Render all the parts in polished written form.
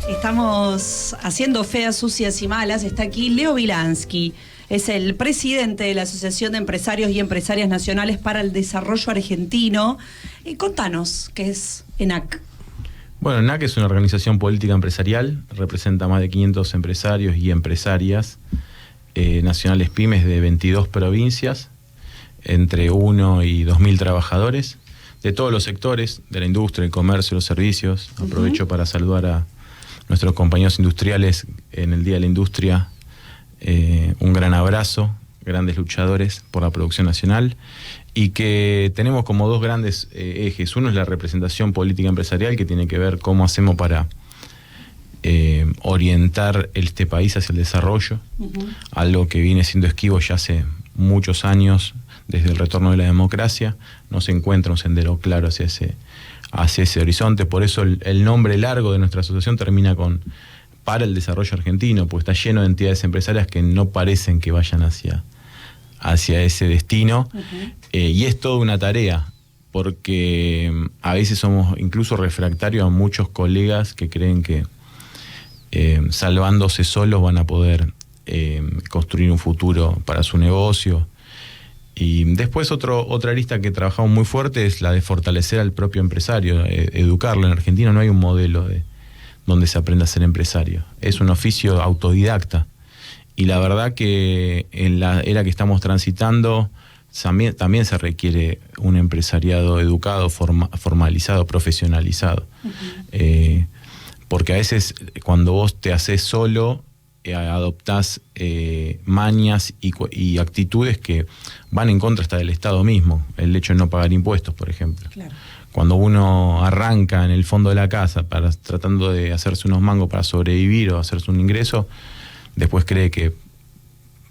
Estamos haciendo feas sucias y malas. Está aquí Leo Wilansky. Es el presidente de la Asociación de Empresarios y Empresarias Nacionales para el Desarrollo Argentino. Contanos, ¿qué es ENAC? Bueno, ENAC es una organización política empresarial, representa más de 500 empresarios y empresarias nacionales pymes de 22 provincias, entre 1 y 2.000 trabajadores, de todos los sectores, de la industria, el comercio, los servicios. Aprovecho para saludar a nuestros compañeros industriales en el Día de la Industria. Un gran abrazo, grandes luchadores por la producción nacional, y que tenemos como dos grandes ejes. Uno es la representación política empresarial, que tiene que ver cómo hacemos para orientar este país hacia el desarrollo, algo que viene siendo esquivo ya hace muchos años, desde el retorno de la democracia. No se encuentra un sendero claro hacia ese horizonte. Por eso el nombre largo de nuestra asociación termina con para el desarrollo argentino, porque está lleno de entidades empresarias que no parecen que vayan hacia ese destino. Y es toda una tarea, porque a veces somos incluso refractarios a muchos colegas que creen que salvándose solos van a poder construir un futuro para su negocio. Y después otra arista que trabajamos muy fuerte es la de fortalecer al propio empresario, educarlo. En Argentina no hay un modelo donde se aprenda a ser empresario. Es un oficio autodidacta. Y la verdad que en la era que estamos transitando también se requiere un empresariado educado, formalizado, profesionalizado. Porque a veces cuando vos te haces solo, adoptás mañas y actitudes que van en contra hasta del Estado mismo. El hecho de no pagar impuestos, por ejemplo. Claro. Cuando uno arranca en el fondo de la casa tratando de hacerse unos mangos para sobrevivir o hacerse un ingreso, después cree que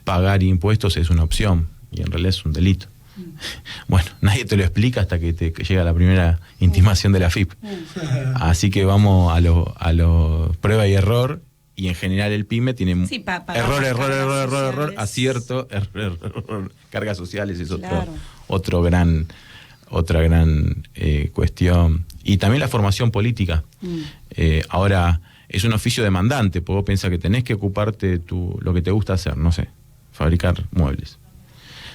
pagar impuestos es una opción y en realidad es un delito. Bueno, nadie te lo explica hasta que te llega la primera intimación de la AFIP. Así que vamos a lo prueba y error. Y en general el PYME tiene error, acierto, error. Cargas sociales es otra gran cuestión. Y también la formación política. Ahora, es un oficio demandante, porque vos pensás que tenés que ocuparte lo que te gusta hacer, no sé, fabricar muebles.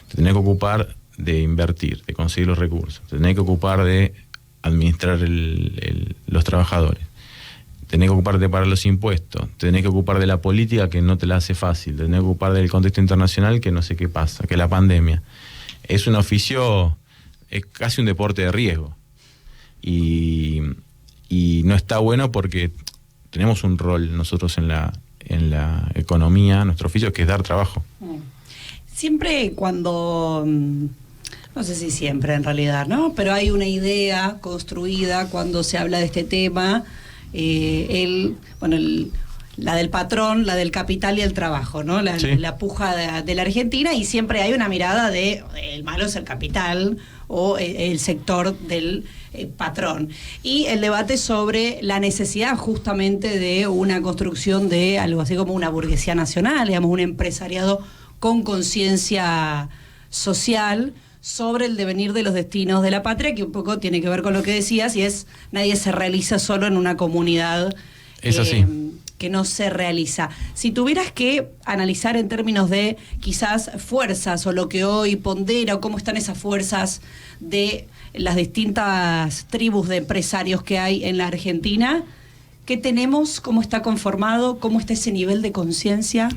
Te tenés que ocupar de invertir, de conseguir los recursos. Te tenés que ocupar de administrar los trabajadores. Tenés que ocuparte de pagar los impuestos, tenés que ocupar de la política que no te la hace fácil, tenés que ocupar del contexto internacional que no sé qué pasa, que la pandemia. Es un oficio, es casi un deporte de riesgo. Y no está bueno porque tenemos un rol nosotros en la economía, nuestro oficio, que es dar trabajo. Siempre cuando, no sé si siempre en realidad, ¿no? Pero hay una idea construida cuando se habla de este tema. La del patrón, la del capital y el trabajo, ¿no? La puja de la Argentina, y siempre hay una mirada de el malo es el capital o el sector del patrón. Y el debate sobre la necesidad justamente de una construcción de algo así como una burguesía nacional, digamos, un empresariado con conciencia social sobre el devenir de los destinos de la patria, que un poco tiene que ver con lo que decías, y es nadie se realiza solo en una comunidad que no se realiza. Si tuvieras que analizar en términos de quizás fuerzas o lo que hoy pondera o cómo están esas fuerzas de las distintas tribus de empresarios que hay en la Argentina, ¿qué tenemos? ¿Cómo está conformado? ¿Cómo está ese nivel de conciencia?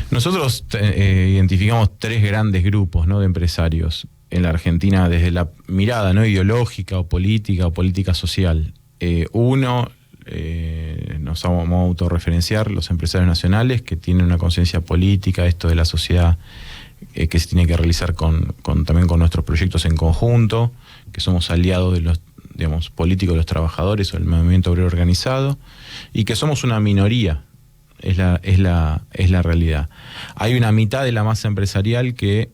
Nosotros identificamos 3 grandes grupos, ¿no?, de empresarios en la Argentina desde la mirada no ideológica o política social. Uno, nos vamos a autorreferenciar, los empresarios nacionales, que tienen una conciencia política, esto de la sociedad que se tiene que realizar también con nuestros proyectos en conjunto, que somos aliados de los, digamos, políticos de los trabajadores o del movimiento obrero organizado, y que somos una minoría. Es la realidad. Hay una mitad de la masa empresarial que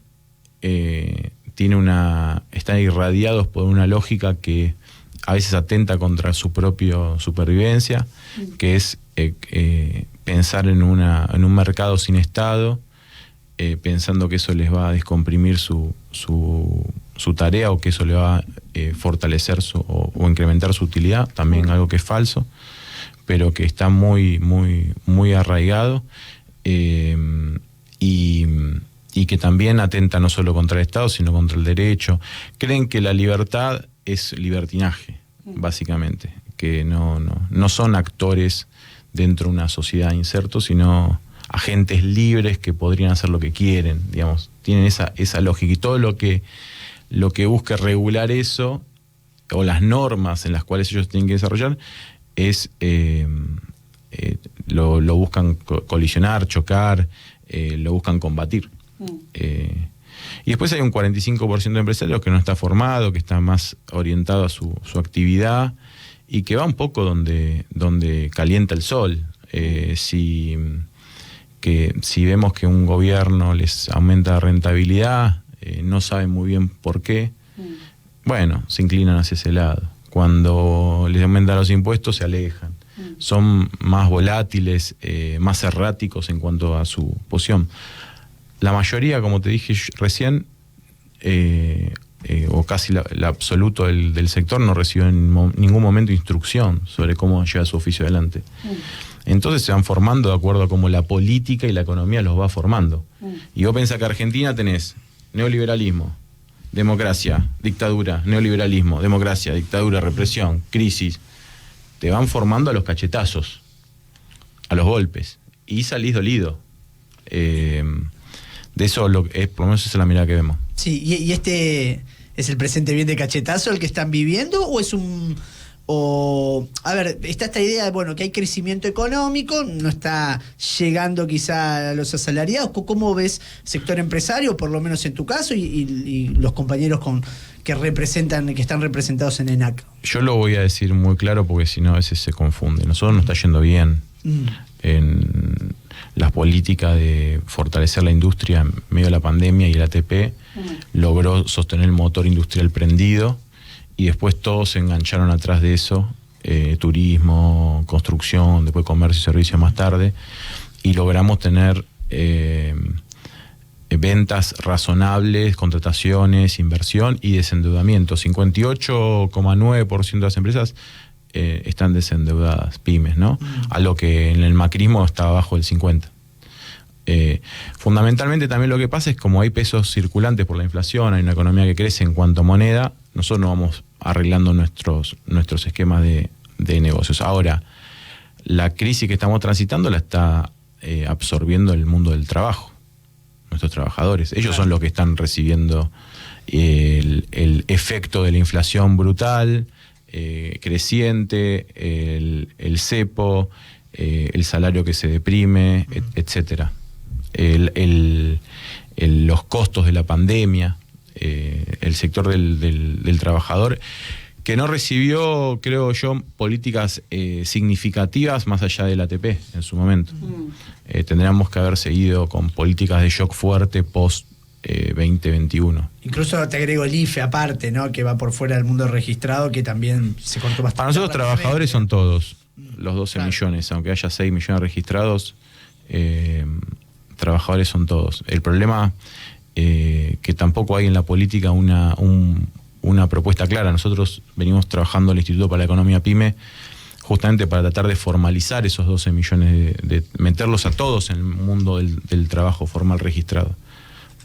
están irradiados por una lógica que a veces atenta contra su propia supervivencia, que es pensar en un mercado sin Estado, pensando que eso les va a descomprimir su tarea, o que eso le va a fortalecer o incrementar su utilidad, también algo que es falso. pero que está muy, muy, muy arraigado, y que también atenta no solo contra el Estado, sino contra el derecho. Creen que la libertad es libertinaje, básicamente, que no son actores dentro de una sociedad insertos, sino agentes libres que podrían hacer lo que quieren, digamos. Tienen esa lógica, y todo lo que busque regular eso, o las normas en las cuales ellos tienen que desarrollar, es lo buscan colisionar, chocar, lo buscan combatir. Y después hay un 45% de empresarios que no está formado, que está más orientado a su actividad, y que va un poco donde calienta el sol. Si vemos que un gobierno les aumenta la rentabilidad, no saben muy bien por qué, bueno, se inclinan hacia ese lado. Cuando les aumentan los impuestos, se alejan. Son más volátiles, más erráticos en cuanto a su posición. La mayoría, como te dije recién, o casi el absoluto del sector, no recibió en ningún momento instrucción sobre cómo llevar su oficio adelante. Entonces se van formando de acuerdo a cómo la política y la economía los va formando. Y vos pensás que Argentina tenés neoliberalismo, democracia, dictadura, neoliberalismo, democracia, dictadura, represión, crisis. Te van formando a los cachetazos, a los golpes, y salís dolido. De eso, por lo menos esa es la mirada que vemos. Sí, ¿y este es el presente bien de cachetazo el que están viviendo, o es a ver, está esta idea de, bueno, que hay crecimiento económico, no está llegando quizá a los asalariados? ¿Cómo ves sector empresario, por lo menos en tu caso, y los compañeros que están representados en ENAC? Yo lo voy a decir muy claro, porque si no a veces se confunde. Nosotros nos está yendo bien en las políticas de fortalecer la industria en medio de la pandemia, y el ATP logró sostener el motor industrial prendido, y después todos se engancharon atrás de eso, turismo, construcción, después comercio y servicios más tarde, y logramos tener ventas razonables, contrataciones, inversión y desendeudamiento. 58,9% de las empresas están desendeudadas, pymes, ¿no? A lo que en el macrismo estaba abajo del 50%. Fundamentalmente también lo que pasa es, como hay pesos circulantes por la inflación, hay una economía que crece en cuanto a moneda, nosotros no vamos arreglando nuestros esquemas de negocios. Ahora, la crisis que estamos transitando la está absorbiendo el mundo del trabajo, nuestros trabajadores. Ellos son los que están recibiendo el efecto de la inflación brutal, creciente, el cepo, el salario que se deprime, etcétera. Los costos de la pandemia, el sector del trabajador, que no recibió, creo yo, políticas significativas más allá del ATP en su momento. Tendríamos que haber seguido con políticas de shock fuerte post 2021. Incluso te agrego el IFE aparte, ¿no? Que va por fuera del mundo registrado, que también se cortó bastante. Para nosotros trabajadores son todos, los 12 millones, aunque haya 6 millones registrados, trabajadores son todos. El problema que tampoco hay en la política una propuesta clara. Nosotros venimos trabajando el Instituto para la Economía PYME justamente para tratar de formalizar esos 12 millones, de meterlos a todos en el mundo del trabajo formal registrado.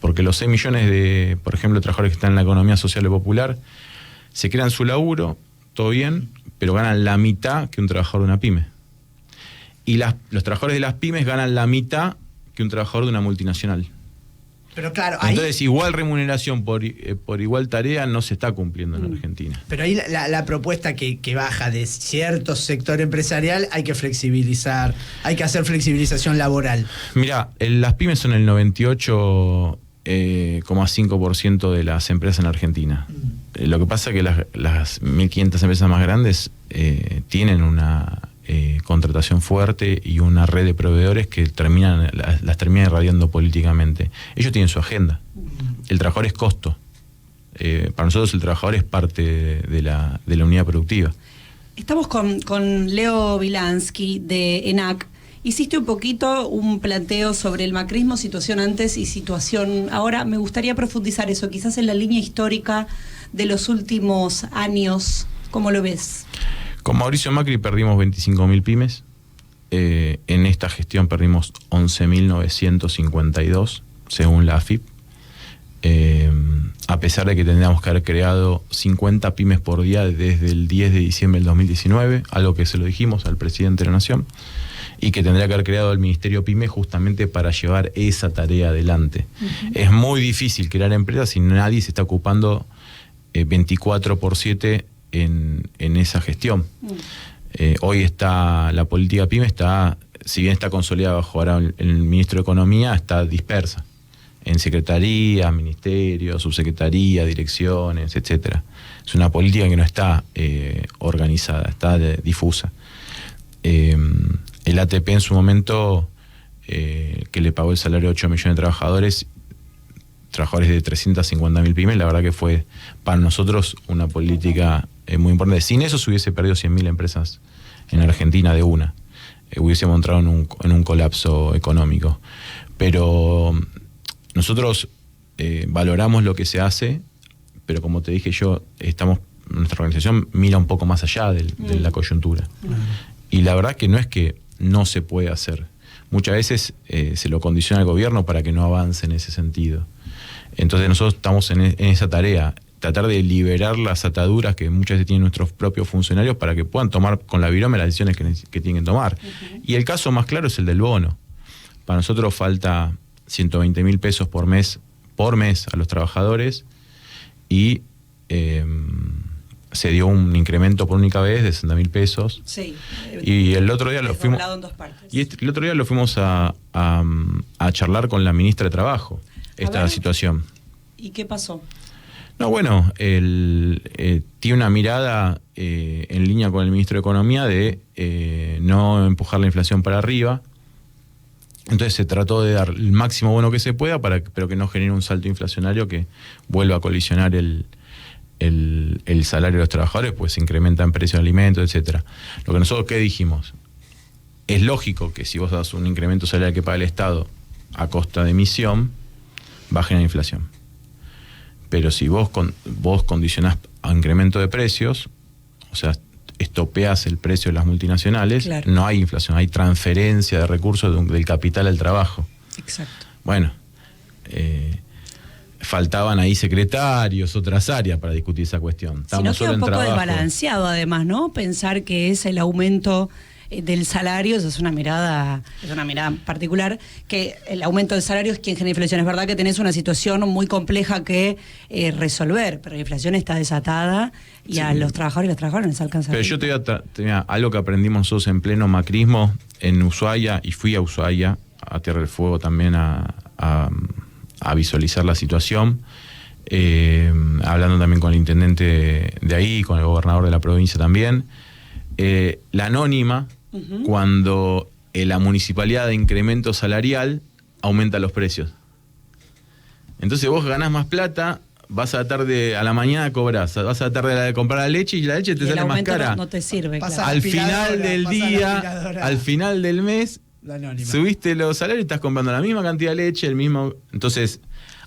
Porque los 6 millones de, por ejemplo, trabajadores que están en la economía social y popular, se crean su laburo, todo bien, pero ganan la mitad que un trabajador de una pyme. Y los trabajadores de las pymes ganan la mitad que un trabajador de una multinacional. Pero claro, entonces, igual remuneración por igual tarea no se está cumpliendo en Argentina. Pero ahí la propuesta que baja de cierto sector empresarial, hay que flexibilizar, hay que hacer flexibilización laboral. Mirá, las pymes son el 98,5% de las empresas en Argentina. Lo que pasa es que las 1.500 empresas más grandes tienen una contratación fuerte y una red de proveedores que las terminan irradiando políticamente. Ellos tienen su agenda. El trabajador es costo. Para nosotros el trabajador es parte de la unidad productiva. Estamos con Leo Wilansky de ENAC. Hiciste un poquito un planteo sobre el macrismo, situación antes y situación ahora. Me gustaría profundizar eso, quizás en la línea histórica de los últimos años. ¿Cómo lo ves? Con Mauricio Macri perdimos 25.000 pymes. En esta gestión perdimos 11.952, según la AFIP. A pesar de que tendríamos que haber creado 50 pymes por día desde el 10 de diciembre del 2019, algo que se lo dijimos al presidente de la Nación, y que tendría que haber creado el Ministerio PYME justamente para llevar esa tarea adelante. Es muy difícil crear empresas si nadie se está ocupando 24/7 en esa gestión. Hoy está la política PYME, si bien está consolidada bajo ahora el ministro de Economía, está dispersa en secretaría, ministerio, subsecretaría, direcciones, etcétera. Es una política que no está organizada, está difusa. El ATP en su momento, que le pagó el salario a 8 millones de trabajadores de 350.000 pymes, la verdad que fue para nosotros una política muy importante. Sin eso se hubiese perdido 100.000 empresas en Argentina de una. Hubiésemos entrado en un colapso económico. Pero nosotros valoramos lo que se hace, pero como te dije yo, nuestra organización mira un poco más allá de la coyuntura. Y la verdad que no es que no se puede hacer. Muchas veces se lo condiciona el gobierno para que no avance en ese sentido. Entonces nosotros estamos en esa tarea, tratar de liberar las ataduras que muchas veces tienen nuestros propios funcionarios para que puedan tomar con la virome las decisiones que tienen que tomar. Y el caso más claro es el del bono. Para nosotros falta 120.000 pesos por mes a los trabajadores, y se dio un incremento por única vez de 60.000 pesos. Sí. Y el otro día lo fuimos en 2 partes. Y el otro día lo fuimos a charlar con la ministra de Trabajo, esta situación. ¿Y qué pasó? No, bueno, tiene una mirada en línea con el ministro de Economía de no empujar la inflación para arriba. Entonces se trató de dar el máximo bono que se pueda, pero que no genere un salto inflacionario que vuelva a colisionar el salario de los trabajadores, pues se incrementan precios de alimentos, etcétera. Lo que nosotros, ¿qué dijimos? Es lógico que si vos das un incremento salarial que paga el Estado a costa de emisión, va a generar inflación. Pero si vos condicionás a incremento de precios, o sea, estopeas el precio de las multinacionales, claro, no hay inflación, hay transferencia de recursos del capital al trabajo. Exacto. Bueno, faltaban ahí secretarios, otras áreas para discutir esa cuestión. Estamos solo en trabajo. Un poco desbalanceado además, ¿no? Pensar que es el aumento del salario, eso es una mirada particular, que el aumento del salario es quien genera inflación. Es verdad que tenés una situación muy compleja que resolver, pero la inflación está desatada y sí, a los trabajadores y las trabajadoras les alcanza. Pero yo te voy a algo que aprendimos nosotros en pleno macrismo en Ushuaia, y fui a Ushuaia, a Tierra del Fuego también a visualizar la situación, hablando también con el intendente de ahí, con el gobernador de la provincia también. La anónima, cuando la municipalidad de incremento salarial aumenta los precios. Entonces vos ganás más plata, vas a la tarde, a la mañana cobrás, vas a la tarde a comprar la leche y la leche te sale más cara. No te sirve, claro. Al final del día, al final del mes, subiste los salarios y estás comprando la misma cantidad de leche, el mismo. Entonces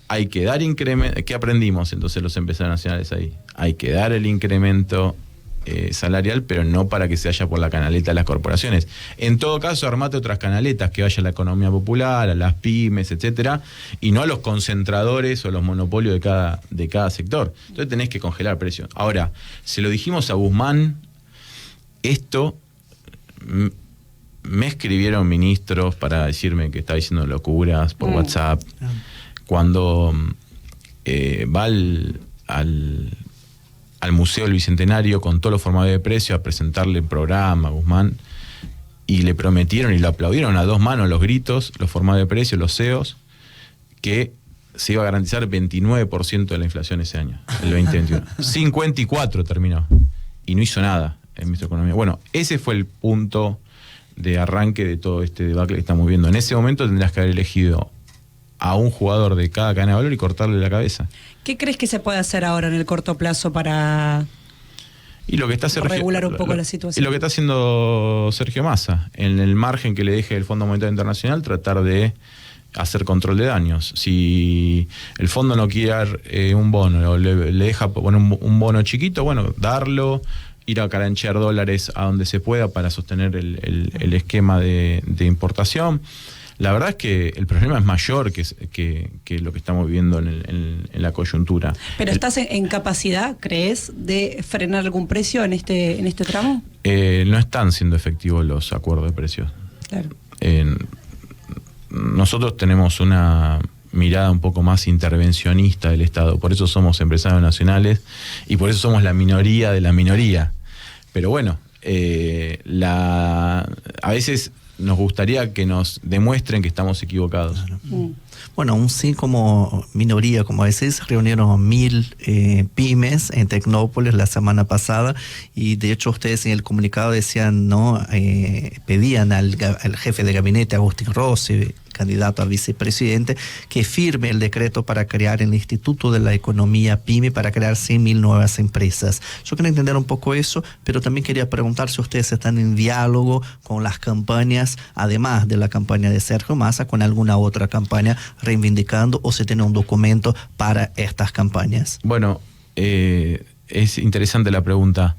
hay que dar incremento. ¿Qué aprendimos entonces los empresarios nacionales ahí? Hay que dar el incremento salarial, pero no para que se vaya por la canaleta de las corporaciones. En todo caso, armate otras canaletas, que vaya a la economía popular, a las pymes, etcétera, y no a los concentradores o los monopolios de cada sector. Entonces tenés que congelar precios. Ahora, se lo dijimos a Guzmán, esto me escribieron ministros para decirme que estaba diciendo locuras por WhatsApp. Cuando va al Museo del Bicentenario con todos los formadores de precios a presentarle el programa a Guzmán, y le prometieron y lo aplaudieron a 2 manos los gritos, los formadores de precios, los CEOs, que se iba a garantizar 29% de la inflación ese año, el 2021. 54 terminó, y no hizo nada el ministro de Economía. Bueno, ese fue el punto de arranque de todo este debacle que estamos viendo. En ese momento tendrías que haber elegido a un jugador de cada cadena de valor y cortarle la cabeza. ¿Qué crees que se puede hacer ahora en el corto plazo para regular un poco la situación? Y lo que está haciendo Sergio Massa, en el margen que le deje el Fondo Monetario Internacional, tratar de hacer control de daños. Si el fondo no quiere dar un bono, le deja poner un bono chiquito, bueno, darlo, ir a caranchear dólares a donde se pueda para sostener el esquema de importación. La verdad es que el problema es mayor que lo que estamos viviendo en la coyuntura. ¿Pero estás en capacidad, crees, de frenar algún precio en este tramo? No están siendo efectivos los acuerdos de precios. Claro. Nosotros tenemos una mirada un poco más intervencionista del Estado, por eso somos empresarios nacionales y por eso somos la minoría de la minoría. Pero bueno, a veces nos gustaría que nos demuestren que estamos equivocados. Bueno, aún sí como minoría, como decís, reunieron 1000 pymes en Tecnópolis la semana pasada y de hecho ustedes en el comunicado decían, ¿no? Pedían al jefe de gabinete, Agustín Rossi, candidato a vicepresidente, que firme el decreto para crear el Instituto de la Economía PYME para crear 100.000 nuevas empresas. Yo quería entender un poco eso, pero también quería preguntar si ustedes están en diálogo con las campañas, además de la campaña de Sergio Massa, con alguna otra campaña reivindicando o si tiene un documento para estas campañas. Bueno, es interesante la pregunta.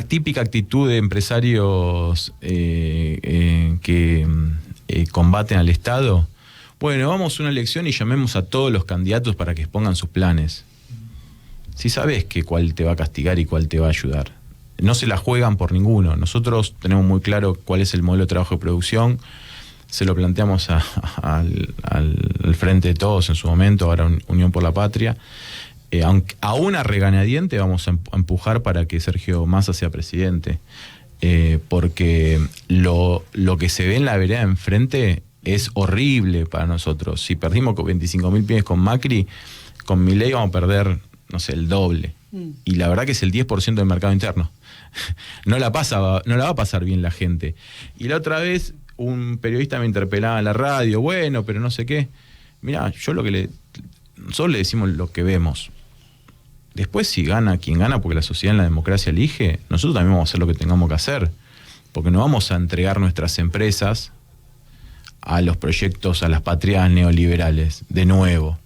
Típica actitud de empresarios que combaten al Estado. Bueno, vamos a una elección y llamemos a todos los candidatos para que expongan sus planes. Si sabes que cuál te va a castigar y cuál te va a ayudar. No se la juegan por ninguno. Nosotros tenemos muy claro cuál es el modelo de trabajo de producción. Se lo planteamos al frente de todos en su momento, ahora Unión por la Patria. Aunque a una regañadiente vamos a empujar para que Sergio Massa sea presidente. Porque lo que se ve en la vereda enfrente es horrible para nosotros. Si perdimos con 25.000 pymes con Macri, con Milei vamos a perder, no sé, el doble. Y la verdad que es el 10% del mercado interno. No la va a pasar bien la gente. Y la otra vez un periodista me interpelaba en la radio, bueno, pero no sé qué. Mirá, nosotros le decimos lo que vemos. Después, si gana quien gana, porque la sociedad en la democracia elige, nosotros también vamos a hacer lo que tengamos que hacer. Porque no vamos a entregar nuestras empresas a los proyectos, a las patriadas neoliberales, de nuevo.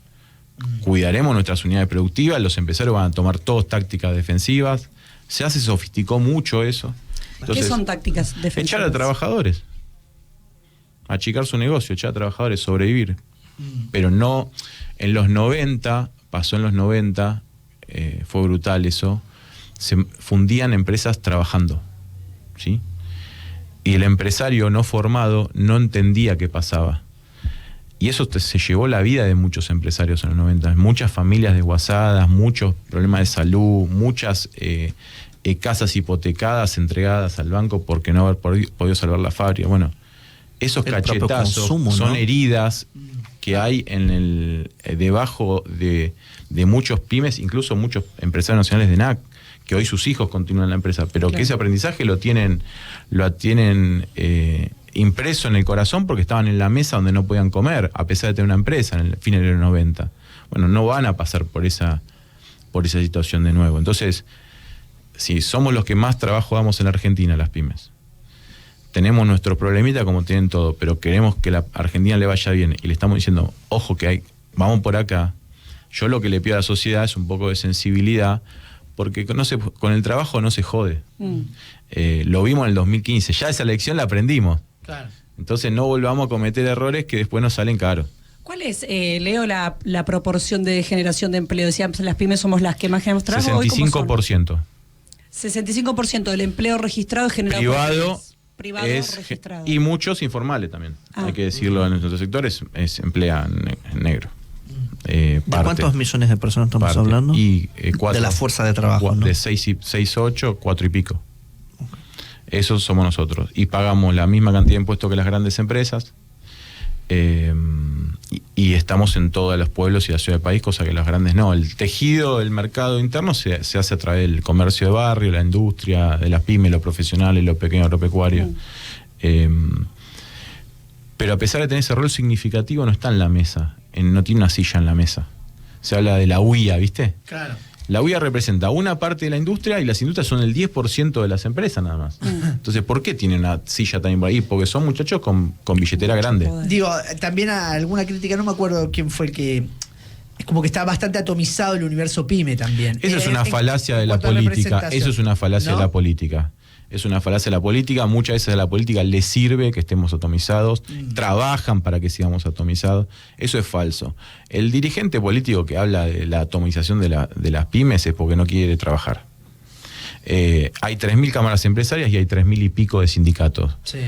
Cuidaremos nuestras unidades productivas, los empresarios van a tomar todas tácticas defensivas. Se sofisticó mucho eso. Entonces, ¿qué son tácticas defensivas? Echar a trabajadores. Achicar su negocio, echar a trabajadores, sobrevivir. Pero no, pasó en los 90, fue brutal eso, se fundían empresas trabajando, ¿sí? Y el empresario no formado no entendía qué pasaba. Y eso se llevó la vida de muchos empresarios en los 90. Muchas familias desguazadas, muchos problemas de salud, muchas casas hipotecadas entregadas al banco porque no haber podido salvar la fábrica. Bueno, esos cachetazos consumo, son, ¿no?, heridas que hay debajo de muchos pymes, incluso muchos empresarios nacionales de NAC, que hoy sus hijos continúan en la empresa, pero claro, que ese aprendizaje lo tienen impreso en el corazón porque estaban en la mesa donde no podían comer, a pesar de tener una empresa en el fin de los 90. Bueno, no van a pasar por esa situación de nuevo. Entonces, si somos los que más trabajo damos en la Argentina, las pymes, tenemos nuestros problemitas como tienen todo, pero queremos que la Argentina le vaya bien y le estamos diciendo, ojo que vamos por acá. Yo lo que le pido a la sociedad es un poco de sensibilidad, porque con el trabajo no se jode. Lo vimos en el 2015, ya esa lección la aprendimos. Claro. Entonces no volvamos a cometer errores que después nos salen caros. ¿Cuál es, Leo, la proporción de generación de empleo? Decíamos, las pymes somos las que más generamos trabajo. 65%. 65% del empleo registrado es generado privado es registrado. Y muchos informales también. Hay que decirlo, en nuestros sectores emplea en negro. ¿De cuántos millones de personas estamos hablando? Y, de la fuerza de trabajo, ¿no? De 6, 8, 4 y pico. Okay. Esos somos nosotros. Y pagamos la misma cantidad de impuestos que las grandes empresas. Y estamos en todos los pueblos y la ciudad del país, cosa que las grandes no. El tejido del mercado interno se hace a través del comercio de barrio, la industria, de las pymes, los profesionales, los pequeños agropecuarios. Pero a pesar de tener ese rol significativo, no está en la mesa, no tiene una silla en la mesa. Se habla de la UIA, ¿viste? Claro. La UIA representa una parte de la industria y las industrias son el 10% de las empresas nada más. Entonces, ¿por qué tiene una silla también por ahí? Porque son muchachos con billetera grande. Digo, también alguna crítica, no me acuerdo quién fue el que es como que está bastante atomizado el universo pyme también. Eso es una falacia de la política. Eso es una falacia de la política. Es una falacia de la política. Muchas veces a la política le sirve que estemos atomizados, trabajan para que sigamos atomizados. Eso es falso. El dirigente político que habla de la atomización de las pymes es porque no quiere trabajar. Hay 3.000 cámaras empresarias y hay 3.000 y pico de sindicatos. Sí.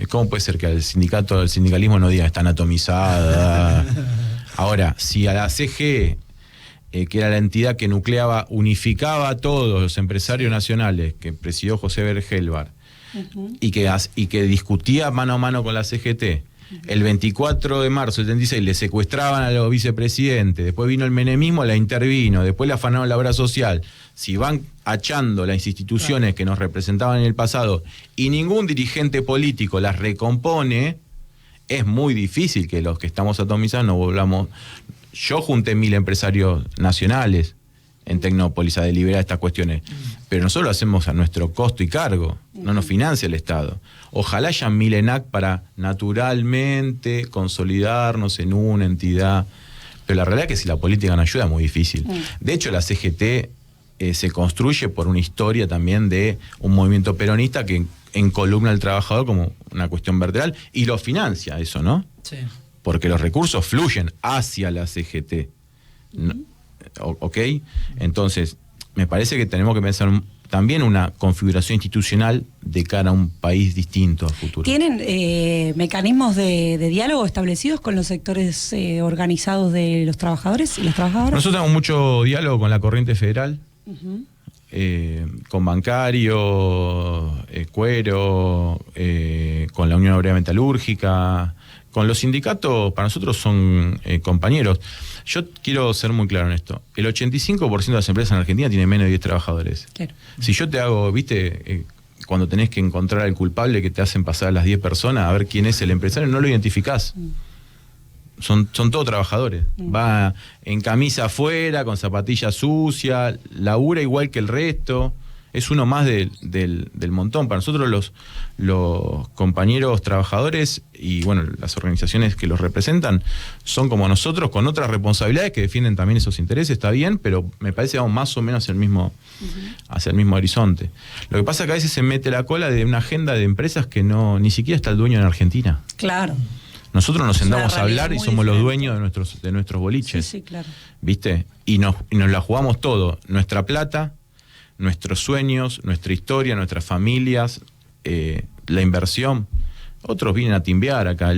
¿Cómo puede ser que el sindicalismo no diga están atomizadas? Ahora, si a la CGE, que era la entidad que unificaba a todos los empresarios nacionales, que presidió José Bergelbar, y que discutía mano a mano con la CGT, el 24 de marzo del 76 le secuestraban a los vicepresidentes, después vino el menemismo, la intervino, después le afanaron la obra social. Si van achando las instituciones que nos representaban en el pasado y ningún dirigente político las recompone, es muy difícil que los que estamos atomizados nos volvamos. Yo junté 1.000 empresarios nacionales en Tecnópolis a deliberar estas cuestiones, pero nosotros lo hacemos a nuestro costo y cargo, no nos financia el Estado. Ojalá haya 1.000 ENAC para naturalmente consolidarnos en una entidad, pero la realidad es que si la política no ayuda es muy difícil. De hecho, la CGT se construye por una historia también de un movimiento peronista que encolumna al trabajador como una cuestión vertebral y lo financia eso, ¿no? Sí. Porque los recursos fluyen hacia la CGT. ¿Ok? Entonces, me parece que tenemos que pensar también una configuración institucional de cara a un país distinto a futuro. ¿Tienen mecanismos de diálogo establecidos con los sectores organizados de los trabajadores y las trabajadoras? Nosotros tenemos mucho diálogo con la corriente federal, con bancarios, cuero, con la Unión Obrera Metalúrgica, con los sindicatos. Para nosotros son compañeros. Yo quiero ser muy claro en esto. El 85% de las empresas en Argentina tienen menos de 10 trabajadores. Claro. Si yo te hago, viste, cuando tenés que encontrar al culpable que te hacen pasar a las 10 personas a ver quién es el empresario, no lo identificás. Son todos trabajadores. Va en camisa afuera, con zapatillas sucias, labura igual que el resto. Es uno más del montón. Para nosotros los compañeros trabajadores y bueno, las organizaciones que los representan son como nosotros, con otras responsabilidades que defienden también esos intereses, está bien, pero me parece que vamos más o menos hacia el mismo horizonte. Lo que pasa es que a veces se mete la cola de una agenda de empresas que ni siquiera está el dueño en Argentina. Claro. Nosotros nos sentamos a hablar y somos los dueños de nuestros boliches. Sí, claro. ¿Viste? Y nos la jugamos todo. Nuestra plata, nuestros sueños, nuestra historia, nuestras familias, la inversión. Otros vienen a timbear acá.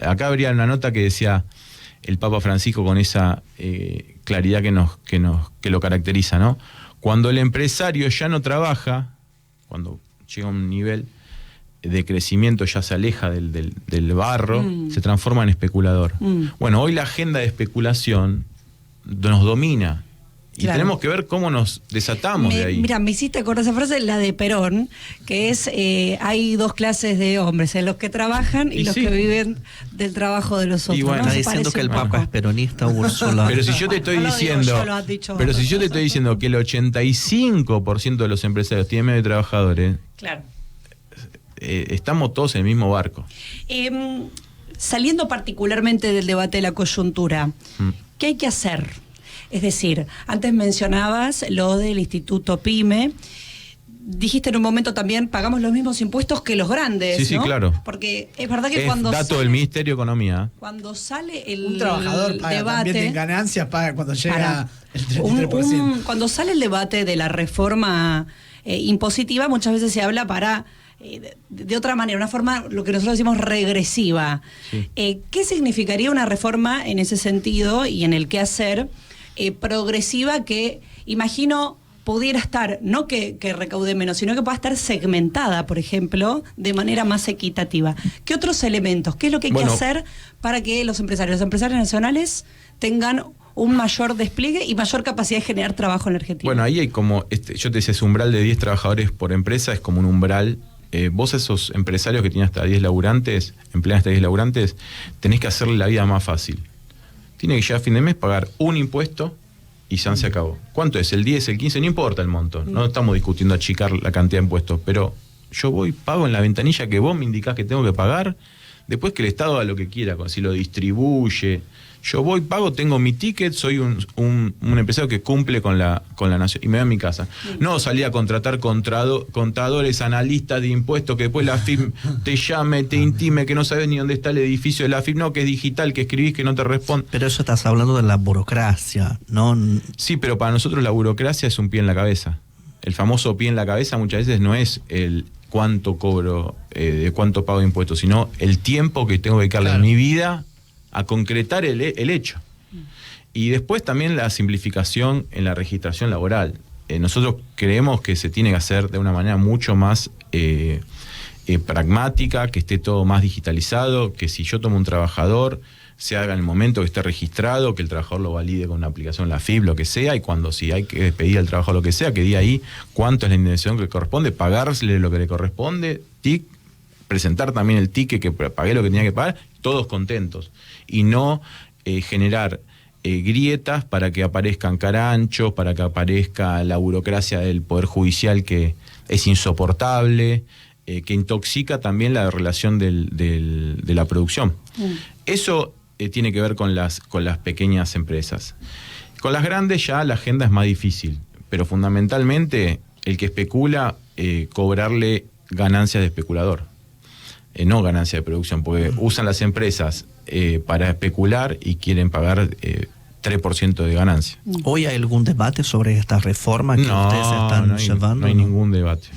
Acá habría una nota que decía el Papa Francisco con esa claridad que lo caracteriza, ¿no? Cuando el empresario ya no trabaja, cuando llega a un nivel de crecimiento, ya se aleja del barro, se transforma en especulador. Bueno, hoy la agenda de especulación nos domina. Y claro, tenemos que ver cómo nos desatamos de ahí. Mira, me hiciste acordar esa frase, la de Perón, que es, hay dos clases de hombres, los que trabajan y los que viven del trabajo de los otros. Y bueno, ¿no? está diciendo que el Papa es peronista, Úrsula. Pero si yo te estoy diciendo que el 85% de los empresarios tienen medio de trabajadores, claro, estamos todos en el mismo barco. Saliendo particularmente del debate de la coyuntura, ¿qué hay que hacer? Es decir, antes mencionabas lo del Instituto PYME. Dijiste en un momento también, pagamos los mismos impuestos que los grandes, ¿no? Sí, claro. Porque es verdad que cuando dato del Ministerio de Economía. Cuando sale el un trabajador paga debate, también en ganancias, paga cuando llega el 33%. Cuando sale el debate de la reforma impositiva, muchas veces se habla para... de otra manera, una forma, lo que nosotros decimos regresiva. Sí. ¿Qué significaría una reforma en ese sentido y en el qué hacer progresiva que, imagino, pudiera estar, no que recaude menos, sino que pueda estar segmentada, por ejemplo, de manera más equitativa? ¿Qué otros elementos? ¿Qué es lo que hay que hacer para que los empresarios nacionales tengan un mayor despliegue y mayor capacidad de generar trabajo en la Argentina? Bueno, ahí hay como, yo te decía, ese umbral de 10 trabajadores por empresa es como un umbral. Vos esos empresarios que tienen hasta 10 laburantes, emplean hasta 10 laburantes, tenés que hacerle la vida más fácil. Tiene que llegar a fin de mes pagar un impuesto y ya se acabó. ¿Cuánto es? ¿El 10, el 15? No importa el monto. No estamos discutiendo achicar la cantidad de impuestos, pero yo pago en la ventanilla que vos me indicás que tengo que pagar, Después que el Estado haga lo que quiera, si lo distribuye. Yo voy, pago, tengo mi ticket, soy un empresario que cumple con la nación y me voy a mi casa. No salir a contratar contadores, analistas de impuestos, que después la AFIP te llame, te intime, que no sabes ni dónde está el edificio de la AFIP, no, que es digital, que escribís, que no te responde. Pero eso estás hablando de la burocracia, ¿no? Sí, pero para nosotros la burocracia es un pie en la cabeza. El famoso pie en la cabeza muchas veces no es el cuánto cobro, de cuánto pago de impuestos, sino el tiempo que tengo que dedicarle en mi vida a concretar el hecho. Y después también la simplificación en la registración laboral. Nosotros creemos que se tiene que hacer de una manera mucho más pragmática, que esté todo más digitalizado, que si yo tomo un trabajador, se haga en el momento que esté registrado, que el trabajador lo valide con una aplicación, la AFIP, lo que sea, y cuando si hay que despedir al trabajador, lo que sea, que diga ahí cuánto es la indemnización que le corresponde, pagársele lo que le corresponde, presentar también el ticket que pagué lo que tenía que pagar, todos contentos. Y no generar grietas para que aparezcan caranchos, para que aparezca la burocracia del Poder Judicial que es insoportable, que intoxica también la relación de la producción. Eso tiene que ver con las pequeñas empresas. Con las grandes ya la agenda es más difícil, pero fundamentalmente el que especula, cobrarle ganancias de especulador. No ganancia de producción, porque usan las empresas para especular y quieren pagar 3% de ganancia. ¿Hoy hay algún debate sobre esta reforma que ustedes están llevando? No hay ningún debate.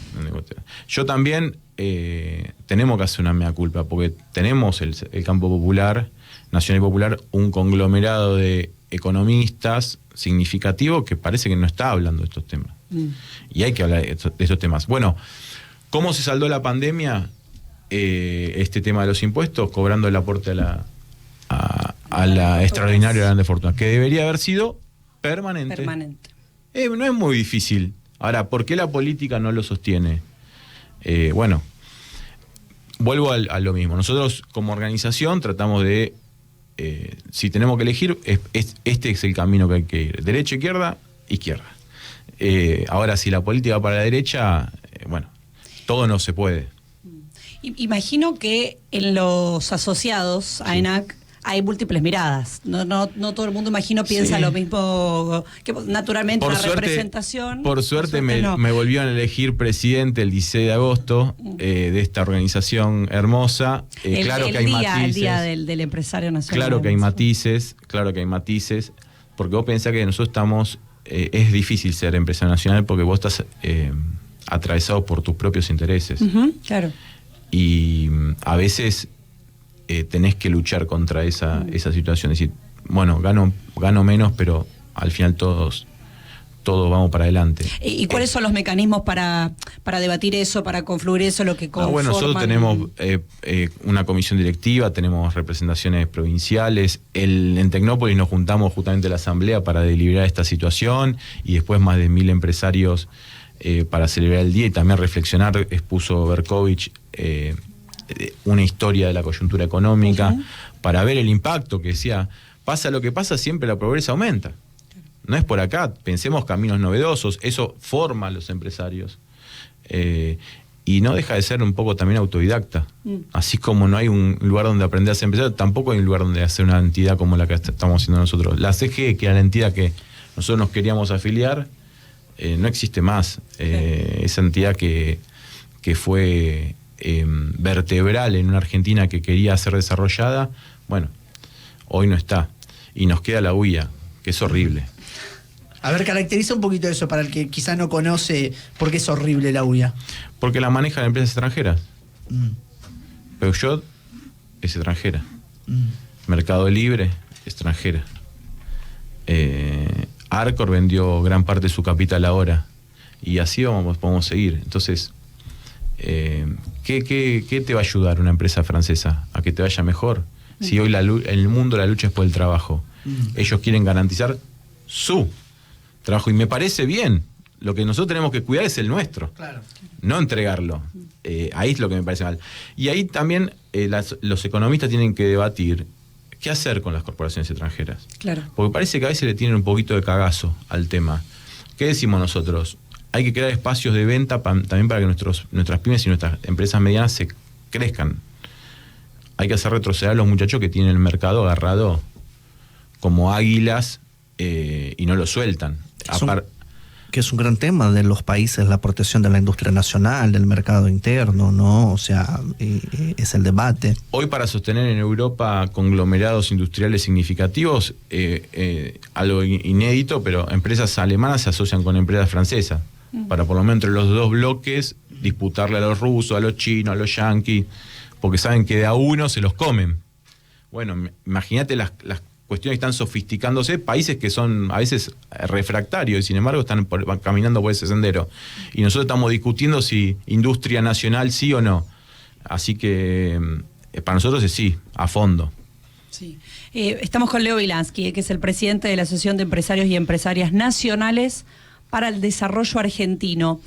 Yo también tenemos que hacer una mea culpa, porque tenemos el campo popular, Nacional y Popular, un conglomerado de economistas significativo que parece que no está hablando de estos temas. Y hay que hablar de estos temas. Bueno, ¿cómo se saldó la pandemia? Este tema de los impuestos, cobrando el aporte a la extraordinaria grande fortuna, que debería haber sido permanente. No es muy difícil. Ahora, ¿por qué la política no lo sostiene? Bueno, vuelvo a lo mismo. Nosotros como organización tratamos de, si tenemos que elegir, este es el camino que hay que ir. Derecha, izquierda, izquierda. Ahora, si la política va para la derecha, bueno, todo no se puede. Imagino que en los asociados a ENAC hay múltiples miradas. No todo el mundo, imagino, piensa lo mismo. Que naturalmente la representación. Por suerte me volvieron a elegir presidente el 16 de agosto de esta organización hermosa. Claro que hay matices. El día del empresario nacional. Claro que hay matices, porque vos pensás que nosotros estamos. Es difícil ser empresario nacional porque vos estás atravesado por tus propios intereses. Claro. Y a veces tenés que luchar contra esa situación. Es decir, bueno, gano menos, pero al final todos vamos para adelante. ¿Y cuáles son los mecanismos para debatir eso, para confluir eso, lo que conforman? Bueno, nosotros tenemos una comisión directiva, tenemos representaciones provinciales. En Tecnópolis nos juntamos justamente a la asamblea para deliberar esta situación y después más de 1000 empresarios para celebrar el día y también reflexionar. Expuso Berkovich una historia de la coyuntura económica para ver el impacto, que decía, pasa lo que pasa, siempre la pobreza aumenta. No es por acá, pensemos caminos novedosos, eso forma a los empresarios. Y no deja de ser un poco también autodidacta. Así como no hay un lugar donde aprender a ser empresario, tampoco hay un lugar donde hacer una entidad como la que estamos haciendo nosotros. La CGE, que era la entidad que nosotros nos queríamos afiliar, no existe más. Esa entidad que fue vertebral en una Argentina que quería ser desarrollada, bueno, hoy no está. Y nos queda la UIA, que es horrible. A ver, caracteriza un poquito eso para el que quizá no conoce por qué es horrible la UIA. Porque la manejan empresas extranjeras. Peugeot es extranjera. Mercado Libre, extranjera. Arcor vendió gran parte de su capital ahora. Y así podemos seguir. Entonces, ¿qué te va a ayudar una empresa francesa? ¿A que te vaya mejor? Si hoy en el mundo la lucha es por el trabajo. Ellos quieren garantizar su trabajo. Y me parece bien. Lo que nosotros tenemos que cuidar es el nuestro. Claro. No entregarlo. Ahí es lo que me parece mal. Y ahí también los economistas tienen que debatir qué hacer con las corporaciones extranjeras. Claro. Porque parece que a veces le tienen un poquito de cagazo al tema. ¿Qué decimos nosotros? Hay que crear espacios de venta también para que nuestras pymes y nuestras empresas medianas se crezcan. hay que hacer retroceder a los muchachos que tienen el mercado agarrado como águilas y no lo sueltan. Que es un gran tema de los países, la protección de la industria nacional, del mercado interno, ¿no? O sea, es el debate. Hoy, para sostener en Europa conglomerados industriales significativos, algo inédito, pero empresas alemanas se asocian con empresas francesas, para por lo menos entre los dos bloques disputarle a los rusos, a los chinos, a los yanquis, porque saben que de a uno se los comen. Bueno, imagínate las cuestiones que están sofisticándose, países que son a veces refractarios y sin embargo están caminando por ese sendero. Y nosotros estamos discutiendo si industria nacional sí o no. Así que para nosotros es sí, a fondo. Sí. Estamos con Leo Wilansky, que es el presidente de la Asociación de Empresarios y Empresarias Nacionales para el Desarrollo Argentino.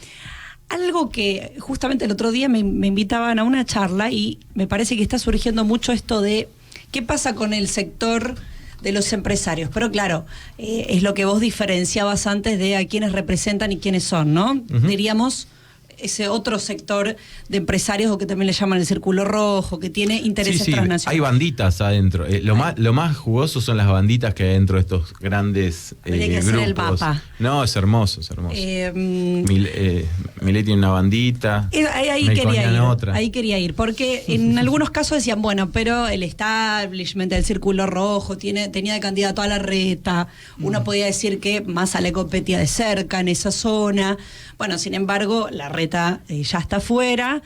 Algo que justamente el otro día me invitaban a una charla y me parece que está surgiendo mucho esto de qué pasa con el sector de los empresarios, pero claro, es lo que vos diferenciabas antes de a quiénes representan y quiénes son, ¿no? Diríamos ese otro sector de empresarios, o que también le llaman el círculo rojo, que tiene intereses transnacionales. Hay banditas adentro. Lo más jugoso son las banditas que hay dentro de estos grandes Habría que grupos. hacer el mapa. No, es hermoso, es hermoso. Milei tiene una bandita. Ahí quería ir, porque en algunos casos decían, bueno, pero el establishment del círculo rojo tenía de candidato a Larreta, uno podía decir que Massa le competía de cerca en esa zona. Bueno, sin embargo, Larreta ya está fuera,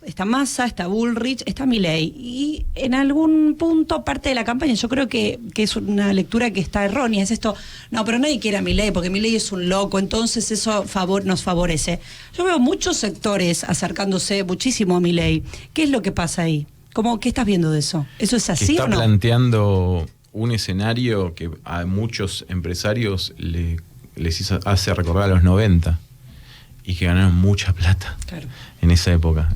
está Massa, está Bullrich, está Milei. Y en algún punto, parte de la campaña, yo creo que es una lectura que está errónea, es esto, no, pero nadie quiere a Milei, porque Milei es un loco, entonces eso nos favorece. Yo veo muchos sectores acercándose muchísimo a Milei. ¿Qué es lo que pasa ahí? ¿Qué estás viendo de eso? ¿Eso es así o no? Está planteando un escenario que a muchos empresarios les hace recordar a los 90. Y que ganaron mucha plata en esa época.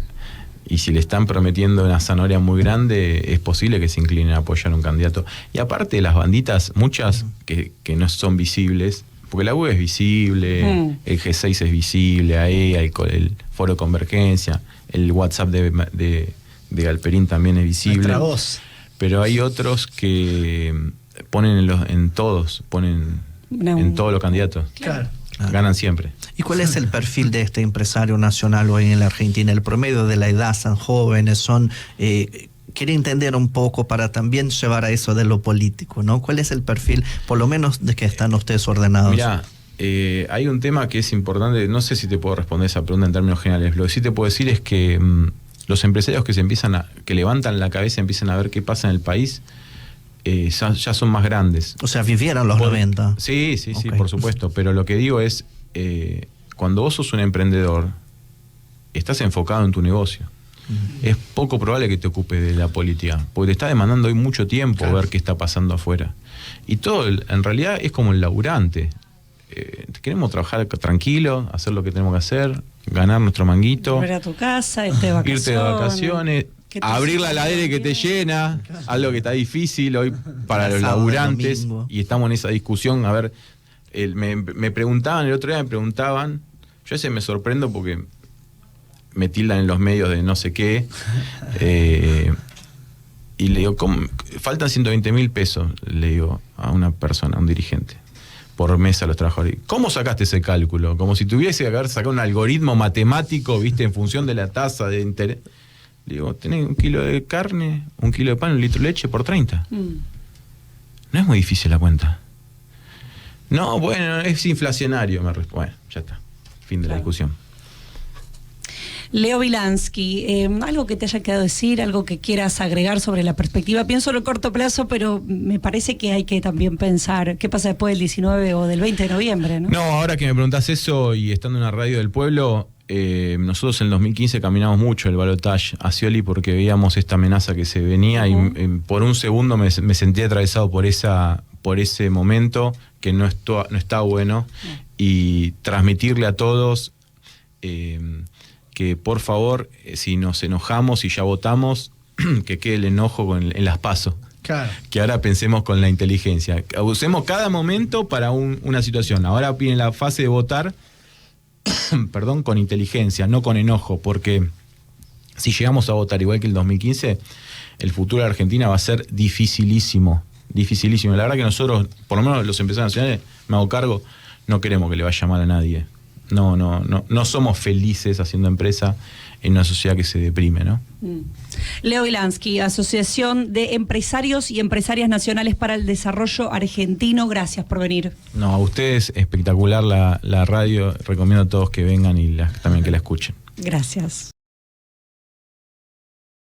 Y si le están prometiendo una zanahoria muy grande, es posible que se inclinen a apoyar a un candidato. Y aparte, las banditas, muchas que no son visibles, porque la UE es visible, el G6 es visible, ahí hay el Foro de Convergencia, el WhatsApp de Galperín también es visible. Nuestra voz. Pero hay otros que ponen en todos los candidatos. Claro. Ganan siempre. ¿Y cuál es el perfil de este empresario nacional hoy en la Argentina? El promedio de la edad, son jóvenes, quiere entender un poco para también llevar a eso de lo político, ¿no? ¿Cuál es el perfil, por lo menos, de que están ustedes ordenados? Mirá, hay un tema que es importante, no sé si te puedo responder esa pregunta en términos generales. Lo que sí te puedo decir es que los empresarios que levantan la cabeza y empiezan a ver qué pasa en el país, ya son más grandes. O sea, vivieron los 90. Sí, por supuesto. Pero lo que digo es, cuando vos sos un emprendedor, estás enfocado en tu negocio. Es poco probable que te ocupes de la política, porque te está demandando hoy mucho tiempo ver qué está pasando afuera. Y todo, en realidad, es como el laburante. Queremos trabajar tranquilo, hacer lo que tenemos que hacer, ganar nuestro manguito. Volver a tu casa, irte de vacaciones. Abrir la heladera y que te llena, algo que está difícil hoy para los laburantes, y estamos en esa discusión. A ver, me preguntaban, el otro día yo a veces me sorprendo porque me tildan en los medios de no sé qué, y le digo, faltan 120.000 pesos, le digo a una persona, a un dirigente, por mes a los trabajadores. ¿Cómo sacaste ese cálculo? Como si tuviese que haber sacado un algoritmo matemático, ¿viste? En función de la tasa de interés. Le digo, tenés 1 kilo de carne, 1 kilo de pan, 1 litro de leche por 30. No es muy difícil la cuenta. No, bueno, es inflacionario, me responde. Bueno, ya está. Fin de la discusión. Leo Wilansky, algo que te haya quedado decir, algo que quieras agregar sobre la perspectiva. Pienso en el corto plazo, pero me parece que hay que también pensar qué pasa después del 19 o del 20 de noviembre, ¿no? No, ahora que me preguntás eso y estando en la radio del pueblo, nosotros en el 2015 caminamos mucho el balotaje a Scioli porque veíamos esta amenaza que se venía y por un segundo me sentí atravesado por ese momento que no está bueno, y transmitirle a todos que por favor, si nos enojamos y ya votamos, que quede el enojo en las PASO. Claro. Que ahora pensemos con la inteligencia. Usemos cada momento para una situación. Ahora viene la fase de votar, perdón, con inteligencia, no con enojo, porque si llegamos a votar igual que el 2015, el futuro de Argentina va a ser dificilísimo. La verdad que nosotros, por lo menos los empresarios nacionales, me hago cargo, no queremos que le vaya mal a nadie. No somos felices haciendo empresa en una sociedad que se deprime, ¿no? Leo Wilansky, Asociación de Empresarios y Empresarias Nacionales para el Desarrollo Argentino, gracias por venir. No, a ustedes, espectacular la radio, recomiendo a todos que vengan y también que la escuchen. Gracias.